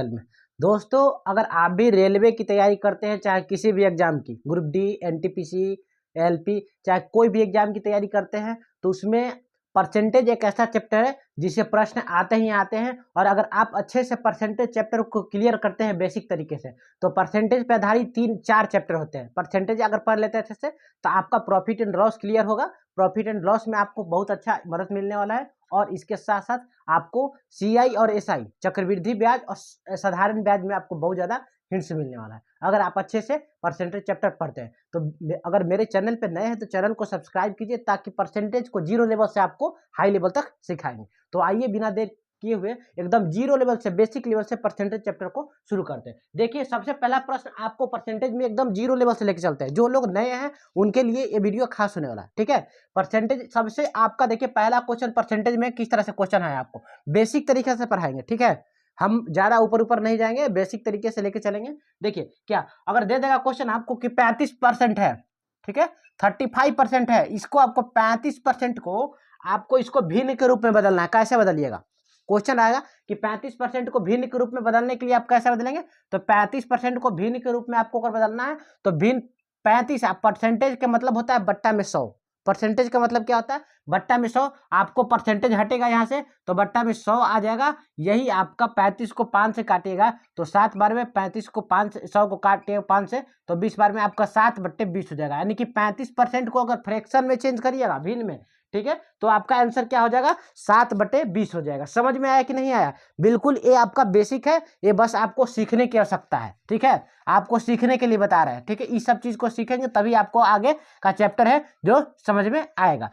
में। दोस्तों अगर आप भी रेलवे की तैयारी करते हैं, चाहे किसी भी एग्जाम की, ग्रुप डी, एनटीपीसी, एलपी, चाहे कोई भी एग्जाम की तैयारी करते हैं, तो उसमें परसेंटेज एक ऐसा चैप्टर है जिसे प्रश्न आते ही आते हैं। और अगर आप अच्छे से परसेंटेज चैप्टर को क्लियर करते हैं बेसिक तरीके से, तो परसेंटेज पे आधारित 3-4 चैप्टर होते हैं। परसेंटेज अगर पढ़ लेते हैं अच्छे से, तो आपका प्रॉफिट एंड लॉस क्लियर होगा। प्रॉफिट एंड लॉस में आपको बहुत अच्छा मदद मिलने वाला है। और इसके साथ साथ आपको सीआई और एसआई, चक्रवृद्धि ब्याज और साधारण ब्याज में आपको बहुत ज़्यादा हिंट्स मिलने वाला है अगर आप अच्छे से परसेंटेज चैप्टर पढ़ते हैं। तो अगर मेरे चैनल पे नए हैं तो चैनल को सब्सक्राइब कीजिए, ताकि परसेंटेज को 0 लेवल से आपको हाई लेवल तक सिखाएंगे। तो आइए बिना देर किए हुए एकदम 0 लेवल से, बेसिक लेवल से परसेंटेज चैप्टर को शुरू करते हैं। देखिए सबसे पहला प्रश्न आपको परसेंटेज में एकदम 0 लेवल से लेके चलते हैं। जो लोग नए हैं उनके लिए ये वीडियो खास होने वाला है, ठीक है। परसेंटेज सबसे आपका देखिए पहला क्वेश्चन परसेंटेज में किस तरह से क्वेश्चन है, आपको बेसिक तरीके से पढ़ाएंगे, ठीक है। हम ज्यादा ऊपर ऊपर नहीं जाएंगे, बेसिक तरीके से लेके चलेंगे। देखिए क्या अगर दे देगा क्वेश्चन आपको कि 35% है, ठीक है, 35% है, इसको आपको 35% को आपको इसको भिन्न के रूप में बदलना है। कैसे बदलिएगा, क्वेश्चन आएगा कि 35% को भिन्न के रूप में बदलने के लिए आप कैसे बदलेंगे, तो 35% को भिन्न के रूप में आपको अगर बदलना है तो भिन्न 35 परसेंटेज का मतलब होता है बट्टा में 100। परसेंटेज का मतलब क्या होता है, बट्टा में 100। आपको परसेंटेज हटेगा यहाँ से तो बट्टा में 100 आ जाएगा। यही आपका 35 को 5 से काटिएगा तो 7 बार में 35 को 5 100 को काटिएगा 5 से तो 20 बार में आपका 7/20 हो जाएगा। यानी कि 35% को अगर फ्रैक्शन में चेंज करिएगा, भिन्न में, ठीक है, तो आपका आंसर क्या हो जाएगा, 7/20 हो जाएगा। समझ में आया कि नहीं आया? बिल्कुल ये आपका बेसिक है, ये बस आपको सीखने की आवश्यकता है, ठीक है। आपको सीखने के लिए बता रहे हैं, ठीक है। इस सब चीज को सीखेंगे तभी आपको आगे का चैप्टर है जो समझ में आएगा।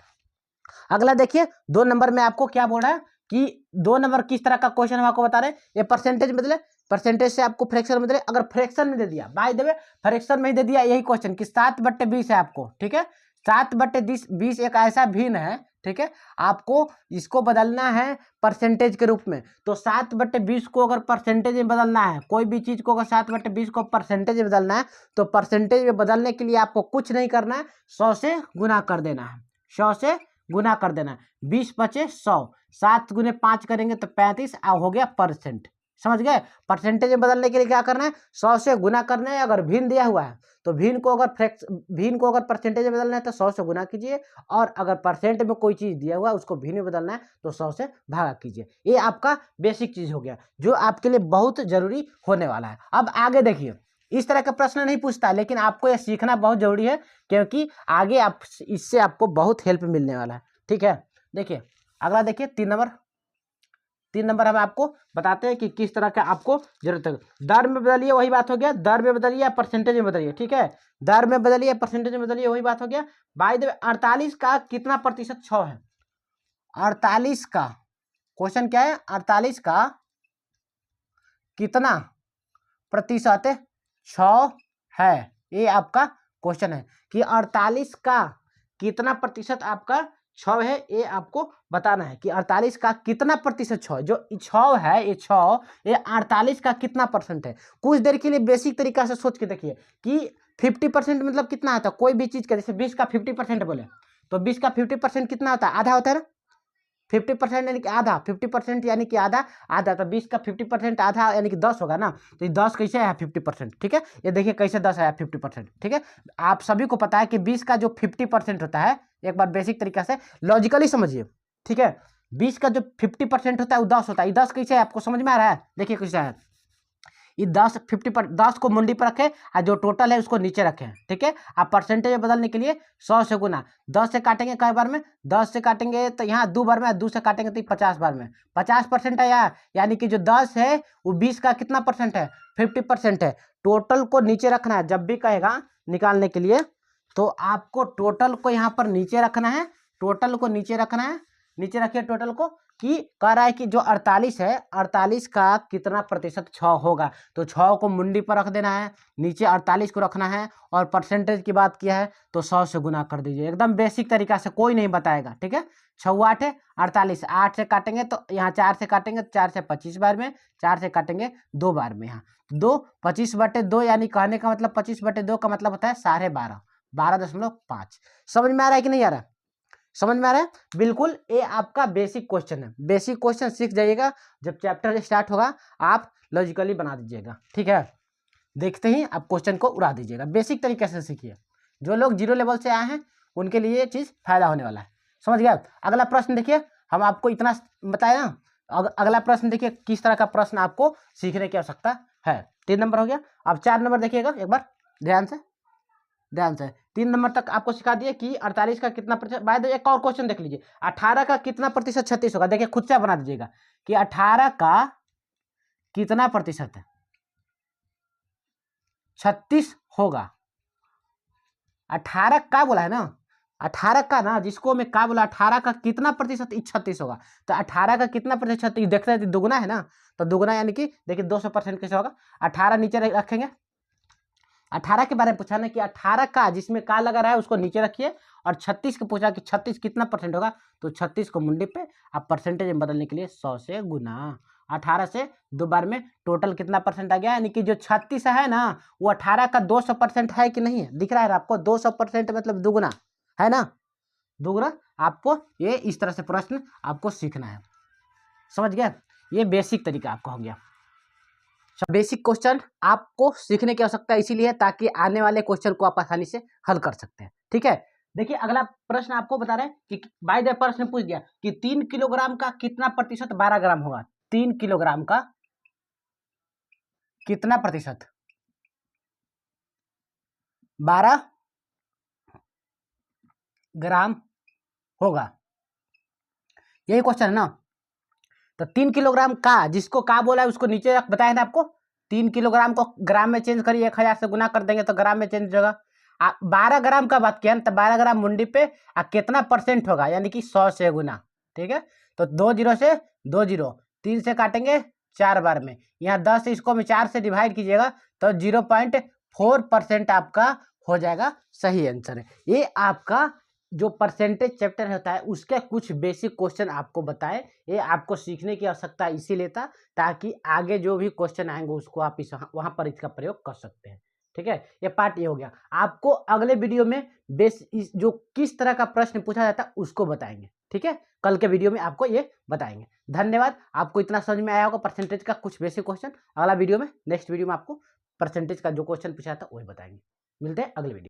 अगला देखिए 2 नंबर में आपको क्या बोल रहा है कि 2 नंबर किस तरह का क्वेश्चन हम आपको बता रहे हैं। ये परसेंटेज बदले, परसेंटेज से आपको फ्रैक्शन बदले। अगर फ्रैक्शन में दे दिया, बाय द वे फ्रैक्शन में ही दे दिया यही क्वेश्चन कि 7/20 है आपको, ठीक है। 7/20 एक ऐसा भिन्न है, ठीक है, आपको इसको बदलना है परसेंटेज के रूप में। तो 7/20 को अगर परसेंटेज में बदलना है, कोई भी चीज को अगर 7/20 को परसेंटेज में बदलना है, तो परसेंटेज में बदलने के लिए आपको कुछ नहीं करना है, 100 से गुना कर देना है। 100 से गुना कर देना, 20 बचे 100, 7 गुने 5 करेंगे तो 35 हो गया परसेंट। समझ गए? परसेंटेज में बदलने के लिए क्या करना है, 100 से गुना करना है। अगर भिन्न दिया हुआ है तो भिन्न को अगर परसेंटेज में बदलना है तो 100 से गुना कीजिए, और अगर परसेंट में कोई चीज दिया हुआ है उसको भिन्न में बदलना है तो 100 से भागा कीजिए। ये आपका बेसिक चीज हो गया जो आपके लिए बहुत जरूरी होने वाला है। अब आगे देखिए, इस तरह का प्रश्न नहीं पूछता, लेकिन आपको यह सीखना बहुत जरूरी है, क्योंकि आगे आप इससे आपको बहुत हेल्प मिलने वाला है, ठीक है। देखिए अगला देखिए 3 नंबर हम आपको बताते हैं कि किस तरह का आपको जरूरत है। दर में बदलिए, वही बात हो गया, दर में बदलिए परसेंटेज में बदलिए, ठीक है। दर में बदलिए परसेंटेज में बदलिए, वही बात हो गया। बाय द वे 48 का कितना प्रतिशत 6 है? 48 का क्वेश्चन क्या है, 48 का कितना प्रतिशत 6 है, ये आपका क्वेश्चन है कि 48 का कितना प्रतिशत आपका 6 है। ये आपको बताना है कि 48 का कितना प्रतिशत 6, जो 6 है, ये 6 ये 48 का कितना परसेंट है। कुछ देर के लिए बेसिक तरीका से सोच के देखिए कि 50% मतलब कितना आता है कोई भी चीज का। जैसे 20 का 50% बोले तो 20 का 50% कितना होता है, आधा होता है ना। 50% यानी कि आधा, 50% यानी कि आधा, आधा तो 20 का 50% आधा यानी कि 10 होगा ना। तो ये 10 कैसे आया 50%, ठीक है। ये देखिए कैसे 10 आया 50%, ठीक है। आप सभी को पता है कि 20 का जो 50% होता है, एक बार बेसिक तरीका से लॉजिकली समझिए, ठीक है। 20 का जो 50% होता है वो 10 होता है। ये 10 कैसे है आपको समझ में आ रहा है? देखिए कैसे है, ये 10 को मुंडी पर रखें और जो टोटल है उसको नीचे रखें, ठीक है। आप परसेंटेज बदलने के लिए 100 से गुना, 10 से काटेंगे कई बार में, 10 से काटेंगे तो यहाँ 2 बार में, 2 से काटेंगे तो 50 बार में 50% आया। यानी कि जो 10 है वो 20 का कितना परसेंट है, 50% है। टोटल को नीचे रखना है जब भी कहेगा निकालने के लिए, तो आपको टोटल को यहाँ पर नीचे रखना है, टोटल को नीचे रखना है। नीचे रखिए टोटल को, कि कह रहा है कि जो 48 है, 48 का कितना प्रतिशत 6 होगा। तो 6 को मुंडी पर रख देना है, नीचे 48 को रखना है, और परसेंटेज की बात किया है तो 100 से गुना कर दीजिए। एकदम बेसिक तरीका से, कोई नहीं बताएगा, ठीक है। 6 8 है 48, 8 से काटेंगे तो यहाँ 4 से काटेंगे, 4 से 25 बार में, 4 से काटेंगे 2 बार में, यहाँ 2 25/2 यानी कहने का मतलब 25/2 का मतलब होता है 12.5, 12.5। समझ में आ रहा है कि नहीं आ रहा? समझ में आ रहा है? बिल्कुल, ये आपका बेसिक क्वेश्चन है। बेसिक क्वेश्चन सीख जाइएगा, जब चैप्टर स्टार्ट होगा आप लॉजिकली बना दीजिएगा, ठीक है। देखते ही आप क्वेश्चन को उड़ा दीजिएगा, बेसिक तरीके से सीखिए। जो लोग जीरो लेवल से आए हैं उनके लिए ये चीज़ फायदा होने वाला है, समझ गया। अगला प्रश्न देखिए, हम आपको इतना बताया ना, अगला प्रश्न देखिए किस तरह का प्रश्न आपको सीखने की आवश्यकता है। 3 नंबर हो गया। अब 4 नंबर देखिएगा एक बार ध्यान से। 3 नंबर तक आपको सिखा दिए कि 48 का कितना प्रतिशत। बाय द वे एक और क्वेश्चन देख लीजिए, 18 का कितना प्रतिशत 36 होगा। देखिए खुद से बना दीजिएगा कि 18 का कितना प्रतिशत है 36 होगा। 18 का बोला है ना, 18 का ना, जिसको मैं का बोला 18 का कितना प्रतिशत 36 होगा। तो 18 का कितना प्रतिशत देखते हैं, दुगुना है ना, तो दुगुना यानी कि देखिए 200% कैसे होगा। 18 नीचे रखेंगे। 18 के बारे में पूछा ना कि 18 का जिसमें का लगा रहा है उसको नीचे रखिए, और 36 को पूछा कि 36 कितना परसेंट होगा, तो 36 को मुंडे पे आप परसेंटेज में बदलने के लिए 100 से गुना। 18 से 2 बार में टोटल कितना परसेंट आ गया, यानी कि जो 36 है ना वो 18 का 200% है कि नहीं है, दिख रहा है आपको। 200% मतलब दुगुना है ना, दुगुना। आपको ये इस तरह से प्रश्न आपको सीखना है, समझ गया। ये बेसिक तरीका आपका हो गया। बेसिक क्वेश्चन आपको सीखने की आवश्यकता इसीलिए ताकि आने वाले क्वेश्चन को आप आसानी से हल कर सकते हैं, ठीक है। देखिए अगला प्रश्न आपको बता रहे हैं कि बाय द प्रश्न पूछ दिया कि 3 किलोग्राम का कितना प्रतिशत 12 ग्राम होगा। 3 किलोग्राम का कितना प्रतिशत 12 ग्राम होगा, यही क्वेश्चन है ना। तो 3 किलोग्राम का, जिसको का बोला है उसको नीचे बताया ना आपको। 3 किलोग्राम को ग्राम में चेंज करिए, 1000 से गुना कर देंगे तो ग्राम में चेंज होगा। 12 ग्राम का बात किया ना, तो 12 ग्राम मुंडी पे कितना परसेंट होगा, यानी कि 100 से गुना, ठीक है। तो 2 जीरो से 2 जीरो, 3 से काटेंगे 4 बार में, यहाँ 10 इसको में 4 से डिवाइड कीजिएगा तो 0.4% आपका हो जाएगा, सही आंसर है। ये आपका जो परसेंटेज चैप्टर होता है उसके कुछ बेसिक क्वेश्चन आपको बताए। ये आपको सीखने की आवश्यकता इसीलिए था ताकि आगे जो भी क्वेश्चन आएंगे उसको आप वहां पर इसका प्रयोग कर सकते हैं, ठीक है। ये पार्ट ये हो गया। आपको अगले वीडियो में जो किस तरह का प्रश्न पूछा जाता है उसको बताएंगे, ठीक है। कल के वीडियो में आपको ये बताएंगे। धन्यवाद। आपको इतना समझ में आया होगा परसेंटेज का कुछ बेसिक क्वेश्चन। अगला वीडियो में, नेक्स्ट वीडियो में आपको परसेंटेज का जो क्वेश्चन पूछा जाता है वही बताएंगे। मिलते हैं अगले वीडियो।